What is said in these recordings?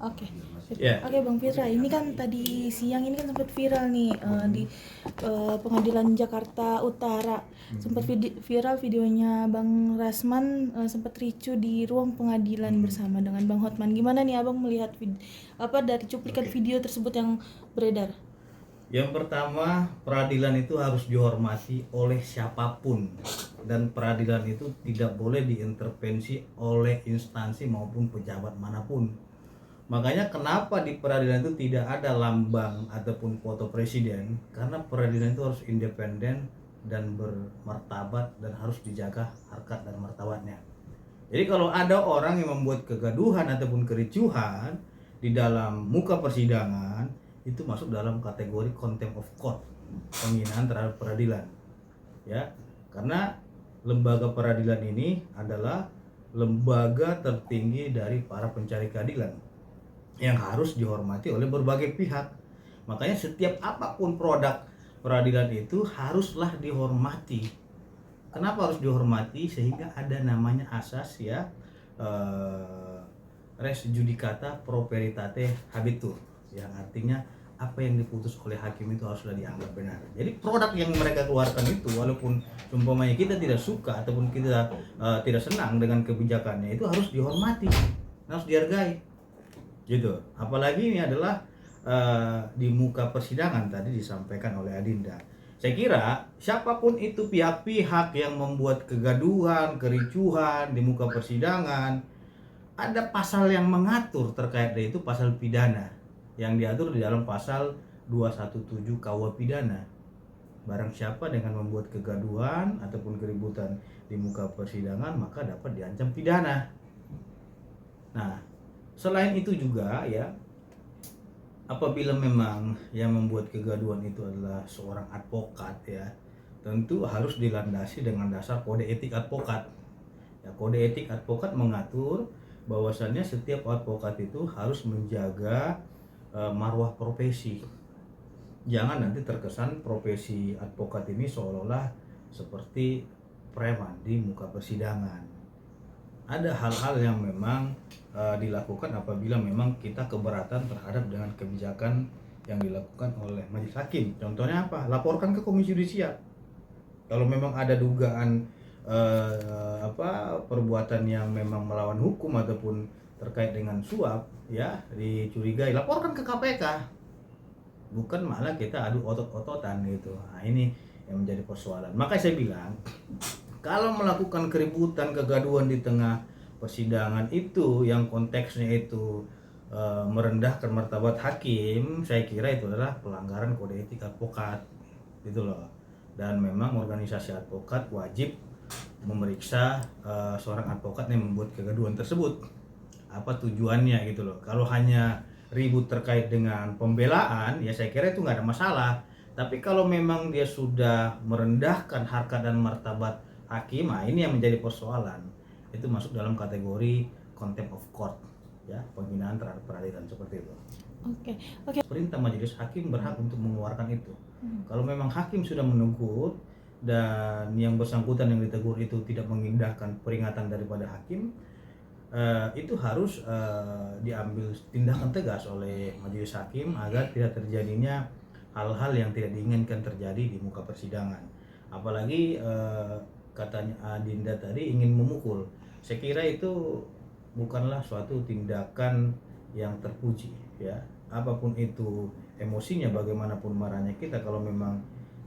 Oke. Ya. Oke Bang Fitra, ini kan tadi siang ini kan sempat viral nih di Pengadilan Jakarta Utara. Sempat viral videonya Bang Rasman sempat ricu di ruang pengadilan bersama dengan Bang Hotman. Gimana nih Abang melihat dari cuplikan Oke. video tersebut yang beredar? Yang pertama, peradilan itu harus dihormati oleh siapapun, dan peradilan itu tidak boleh diintervensi oleh instansi maupun pejabat manapun. Makanya kenapa di peradilan itu tidak ada lambang ataupun foto presiden, karena peradilan itu harus independen dan bermartabat dan harus dijaga harkat dan martabatnya. Jadi kalau ada orang yang membuat kegaduhan ataupun kericuhan di dalam muka persidangan, itu masuk dalam kategori contempt of court, penghinaan terhadap peradilan. Ya, karena lembaga peradilan ini adalah lembaga tertinggi dari para pencari keadilan yang harus dihormati oleh berbagai pihak. Makanya setiap apapun produk peradilan itu haruslah dihormati. Kenapa harus dihormati? Sehingga ada namanya asas ya, res judicata pro veritate habetur, yang artinya apa yang diputus oleh hakim itu haruslah dianggap benar. Jadi produk yang mereka keluarkan itu, walaupun umpamanya kita tidak suka ataupun kita tidak senang dengan kebijakannya, itu harus dihormati, harus dihargai, gitu. Apalagi ini adalah di muka persidangan tadi disampaikan oleh Adinda. Saya kira siapapun itu pihak-pihak yang membuat kegaduhan, kericuhan di muka persidangan, ada pasal yang mengatur terkait dengan itu, pasal pidana yang diatur di dalam pasal 217 KUH pidana. Barang siapa dengan membuat kegaduhan ataupun keributan di muka persidangan maka dapat diancam pidana. Nah, selain itu juga ya, apabila memang yang membuat kegaduhan itu adalah seorang advokat ya, tentu harus dilandasi dengan dasar kode etik advokat. Ya, kode etik advokat mengatur bahwasannya setiap advokat itu harus menjaga marwah profesi. Jangan nanti terkesan profesi advokat ini seolah-olah seperti preman di muka persidangan. Ada hal-hal yang memang dilakukan apabila memang kita keberatan terhadap dengan kebijakan yang dilakukan oleh majelis hakim. Contohnya apa? Laporkan ke Komisi Yudisial. Kalau memang ada dugaan perbuatan yang memang melawan hukum ataupun terkait dengan suap ya, dicurigai, laporkan ke KPK. Bukan malah kita adu otot-ototan gitu. Nah, ini yang menjadi persoalan. Maka saya bilang, kalau melakukan keributan, kegaduhan di tengah persidangan itu yang konteksnya itu merendahkan martabat hakim, saya kira itu adalah pelanggaran kode etik advokat gitu loh. Dan memang organisasi advokat wajib memeriksa seorang advokat yang membuat kegaduhan tersebut, apa tujuannya gitu loh. Kalau hanya ribut terkait dengan pembelaan ya saya kira itu nggak ada masalah. Tapi kalau memang dia sudah merendahkan harkat dan martabat hakim, nah ini yang menjadi persoalan. Itu masuk dalam kategori contempt of court ya, penghinaan terhadap peradilan seperti itu. Oke. Perintah majelis hakim berhak untuk mengeluarkan itu. Kalau memang hakim sudah menegur dan yang bersangkutan yang ditegur itu tidak mengindahkan peringatan daripada hakim, itu harus diambil tindakan tegas oleh majelis hakim agar tidak terjadinya hal-hal yang tidak diinginkan terjadi di muka persidangan. Apalagi katanya Adinda tadi ingin memukul. Saya kira itu bukanlah suatu tindakan yang terpuji ya. Apapun itu emosinya, bagaimanapun marahnya kita, kalau memang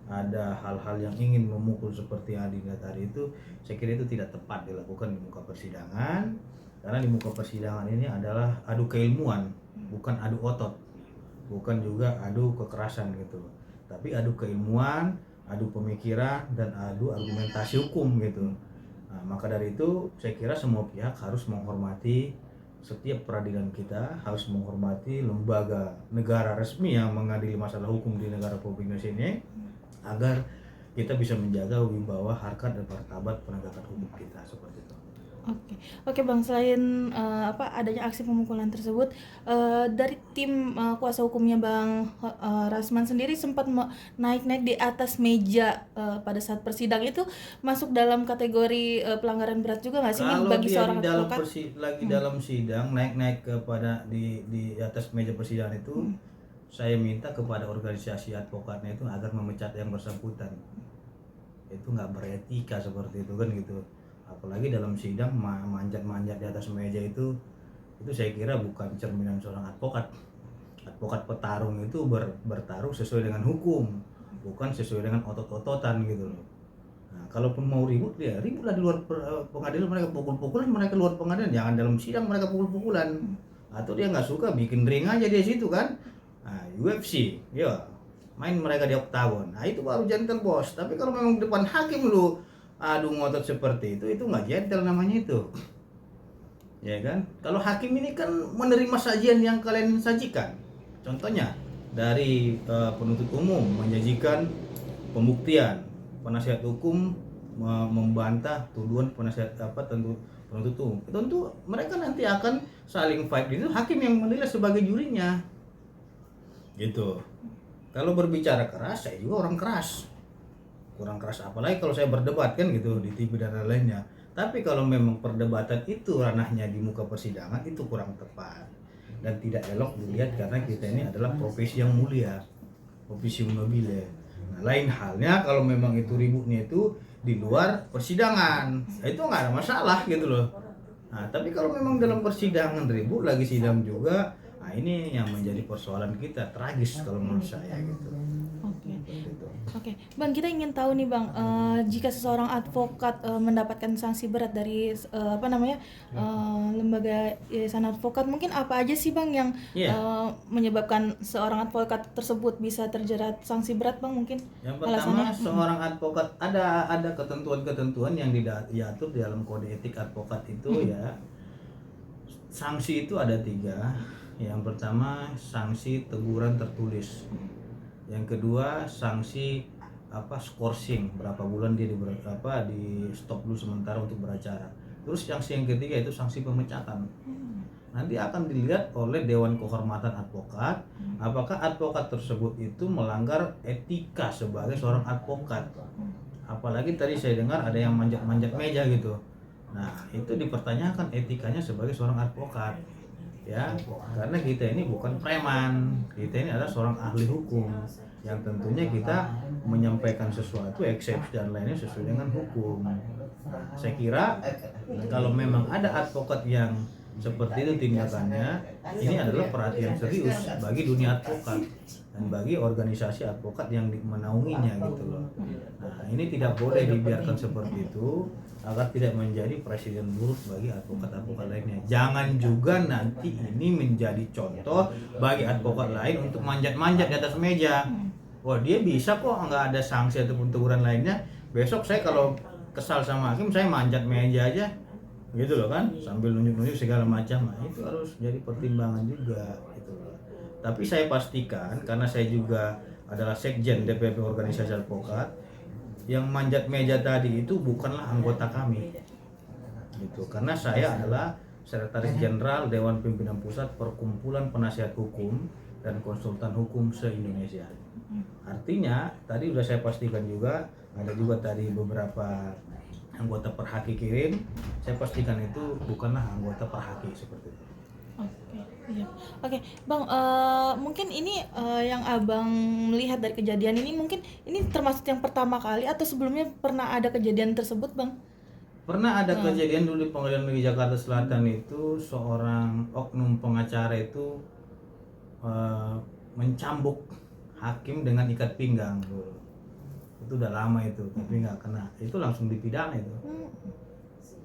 ada hal-hal yang ingin memukul seperti Adinda tadi itu, saya kira itu tidak tepat dilakukan di muka persidangan. Karena di muka persidangan ini adalah adu keilmuan, bukan adu otot, bukan juga adu kekerasan gitu, tapi adu keilmuan, adu pemikiran, dan adu argumentasi hukum gitu. Nah, maka dari itu saya kira semua pihak harus menghormati setiap peradilan kita, harus menghormati lembaga negara resmi yang mengadili masalah hukum di negara Republik Indonesia ini, agar kita bisa menjaga wibawa, harkat, dan martabat penegakan hukum kita seperti itu. Oke, oke Bang, selain adanya aksi pemukulan tersebut, dari tim kuasa hukumnya Bang Rasman sendiri sempat naik-naik di atas meja pada saat persidangan itu masuk dalam kategori pelanggaran berat juga nggak sih nih Kalau bagi dia di seorang dalam advokat? lagi dalam sidang naik-naik kepada di atas meja persidangan itu, saya minta kepada organisasi advokatnya itu agar memecat yang bersangkutan. Itu nggak beretika seperti itu kan gitu. Apalagi dalam sidang manjat-manjat di atas meja itu saya kira bukan cerminan seorang advokat. Advokat petarung itu bertarung sesuai dengan hukum, bukan sesuai dengan otot-ototan gitu loh. Nah, kalaupun mau ribut ya ributlah di luar pengadilan, mereka pukul-pukulan, mereka luar pengadilan, jangan dalam sidang mereka pukul-pukulan. Atau dia nggak suka bikin ring aja di situ kan. Nah, UFC, ya main mereka di oktagon. Nah, itu baru gentle bos. Tapi kalau memang depan hakim lu adu ngotot seperti itu nggak gentle namanya itu. Ya kan? Kalau hakim ini kan menerima sajian yang kalian sajikan. Contohnya dari penuntut umum menjanjikan pembuktian, penasihat hukum membantah tuduhan penasihat penuntut umum. Tentu mereka nanti akan saling fight, itu hakim yang menilai sebagai jurinya. Gitu. Kalau berbicara keras, saya juga orang keras. Kurang keras apalagi kalau saya berdebat kan gitu di TV dan lain-lainnya. Tapi kalau memang perdebatan itu ranahnya di muka persidangan, itu kurang tepat dan tidak elok dilihat karena kita ini adalah profesi yang mulia, profesi nobile. Nah, lain halnya kalau memang itu ributnya itu di luar persidangan, itu nggak ada masalah gitu loh. Nah, tapi kalau memang dalam persidangan ribut lagi sidang juga, nah ini yang menjadi persoalan kita, tragis kalau menurut saya gitu. Oke, Bang, kita ingin tahu nih Bang, jika seseorang advokat mendapatkan sanksi berat dari lembaga yayasan advokat, mungkin apa aja sih Bang yang menyebabkan seorang advokat tersebut bisa terjerat sanksi berat Bang mungkin? Yang pertama, seorang advokat ada ketentuan-ketentuan yang diatur di dalam kode etik advokat itu ya. Sanksi itu ada 3. Yang pertama sanksi teguran tertulis. Yang kedua sanksi skorsing, berapa bulan dia di stop dulu sementara untuk beracara. Terus sanksi yang ketiga itu sanksi pemecatan. Nanti akan dilihat oleh Dewan Kehormatan Advokat apakah advokat tersebut itu melanggar etika sebagai seorang advokat. Apalagi tadi saya dengar ada yang manjat-manjat meja gitu. Nah, itu dipertanyakan etikanya sebagai seorang advokat. Ya, karena kita ini bukan preman, kita ini adalah seorang ahli hukum yang tentunya kita menyampaikan sesuatu eksepsi dan lainnya sesuai dengan hukum. Saya kira kalau memang ada advokat yang seperti itu tindakannya, ini adalah perhatian serius bagi dunia advokat dan bagi organisasi advokat yang menaunginya gitu loh. Nah, ini tidak boleh dibiarkan seperti itu agar tidak menjadi presiden buruk bagi advokat-advokat lainnya. Jangan juga nanti ini menjadi contoh bagi advokat lain untuk manjat-manjat di atas meja. Wah, dia bisa kok nggak ada sanksi ataupun teguran lainnya. Besok saya kalau kesal sama hakim, saya manjat meja aja, gitu loh kan, sambil nunjuk-nunjuk segala macam. Nah, itu harus jadi pertimbangan juga, gitu loh. Tapi saya pastikan, karena saya juga adalah sekjen DPP organisasi advokat, yang manjat meja tadi itu bukanlah anggota kami, gitu. Karena saya adalah Sekretaris Jenderal Dewan Pimpinan Pusat Perkumpulan Penasihat Hukum dan Konsultan Hukum se-Indonesia. Artinya tadi sudah saya pastikan juga, ada juga tadi beberapa anggota Perhaki kirim, saya pastikan itu bukanlah anggota Perhaki seperti itu. Iya. Oke, Bang, mungkin ini yang Abang melihat dari kejadian ini, mungkin ini termasuk yang pertama kali atau sebelumnya pernah ada kejadian tersebut, Bang? Pernah ada kejadian dulu di Pengadilan Negeri Jakarta Selatan itu, seorang oknum pengacara itu mencambuk hakim dengan ikat pinggang. Itu udah lama itu, tapi nggak kena. Itu langsung dipidana itu.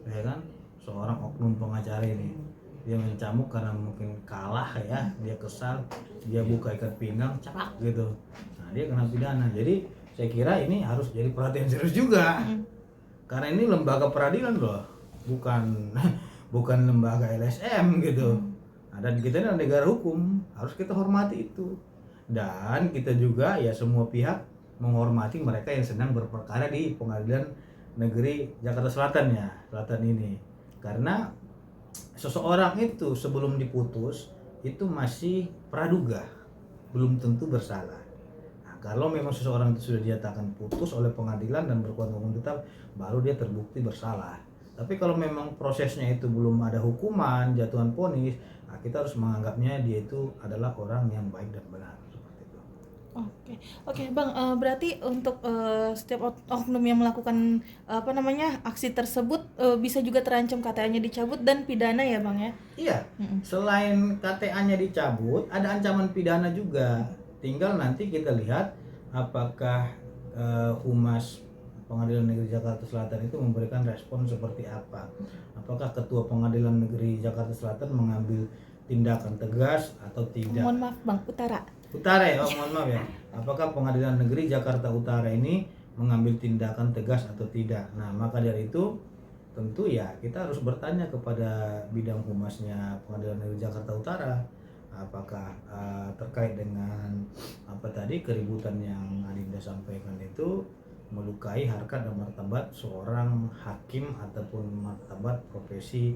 Ya kan? Seorang oknum pengacara ini, dia mencambuk karena mungkin kalah ya, dia kesal, dia buka ikat pinggang, capak gitu. Nah, dia kena pidana. Jadi saya kira ini harus jadi perhatian serius juga. Karena ini lembaga peradilan loh, bukan lembaga LSM gitu. Nah, dan kita ini adalah negara hukum, harus kita hormati itu. Dan kita juga ya semua pihak menghormati mereka yang sedang berperkara di Pengadilan Negeri Jakarta Selatan ya, Selatan ini. Karena seseorang itu sebelum diputus itu masih praduga, belum tentu bersalah. Nah, kalau memang seseorang itu sudah dinyatakan putus oleh pengadilan dan berkuatan hukum tetap, baru dia terbukti bersalah. Tapi kalau memang prosesnya itu belum ada hukuman, jatuhan vonis, nah kita harus menganggapnya dia itu adalah orang yang baik dan benar, seperti itu. Oke, oke Bang, berarti untuk setiap oknum yang melakukan aksi tersebut bisa juga terancam KTA-nya dicabut dan pidana ya Bang ya? Iya, selain KTA-nya dicabut, ada ancaman pidana juga. Tinggal nanti kita lihat apakah Humas Pengadilan Negeri Jakarta Selatan itu memberikan respon seperti apa. Apakah Ketua Pengadilan Negeri Jakarta Selatan mengambil tindakan tegas atau tidak. Mohon maaf Bang, Utara. Utara ya, mohon maaf ya. Apakah Pengadilan Negeri Jakarta Utara ini mengambil tindakan tegas atau tidak. Nah, maka dari itu tentu ya kita harus bertanya kepada bidang humasnya Pengadilan Negeri Jakarta Utara, apakah terkait dengan apa tadi keributan yang Adinda sampaikan itu melukai harkat dan martabat seorang hakim ataupun martabat profesi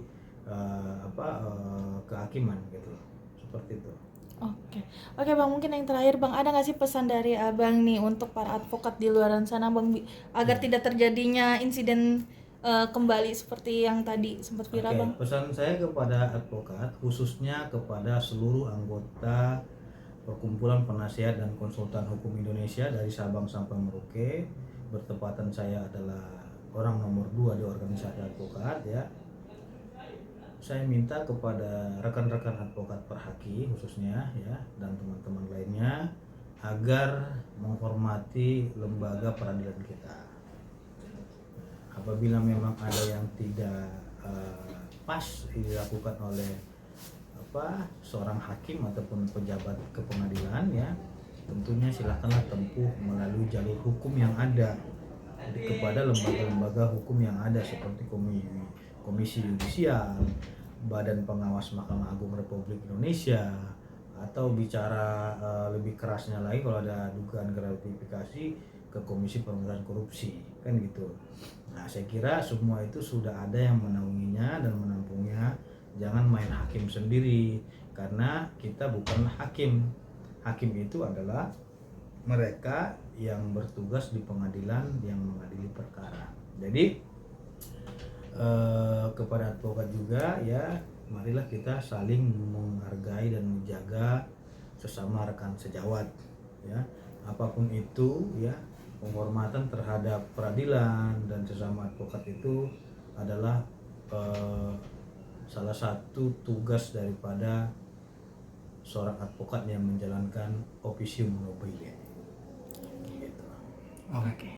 kehakiman gitu, seperti itu. Oke, oke Bang, mungkin yang terakhir Bang, ada nggak sih pesan dari Abang nih untuk para advokat di luar sana Bang, agar tidak terjadinya insiden kembali seperti yang tadi sempat viral Oke, Bang? pesan saya kepada advokat, khususnya kepada seluruh anggota Perkumpulan Penasihat dan Konsultan Hukum Indonesia dari Sabang sampai Merauke. Bertepatan saya adalah orang nomor 2 di organisasi advokat ya. Saya minta kepada rekan-rekan advokat Perhaki khususnya ya dan teman-teman lainnya agar menghormati lembaga peradilan kita. Apabila memang ada yang tidak pas dilakukan oleh seorang hakim ataupun pejabat kepengadilan ya, tentunya silakanlah tempuh melalui jalur hukum yang ada kepada lembaga-lembaga hukum yang ada seperti Komisi Yudisial, Badan Pengawas Mahkamah Agung Republik Indonesia, atau bicara lebih kerasnya lagi kalau ada dugaan gratifikasi ke Komisi Pemberantasan Korupsi, kan gitu. Nah, saya kira semua itu sudah ada yang menaunginya dan menampungnya. Jangan main hakim sendiri, karena kita bukanlah hakim. Hakim itu adalah mereka yang bertugas di pengadilan yang mengadili perkara. Jadi kepada advokat juga ya, marilah kita saling menghargai dan menjaga sesama rekan sejawat ya. Apapun itu ya, penghormatan terhadap peradilan dan sesama advokat itu adalah salah satu tugas daripada seorang advokat yang menjalankan officium nobile. Gitu. Oke.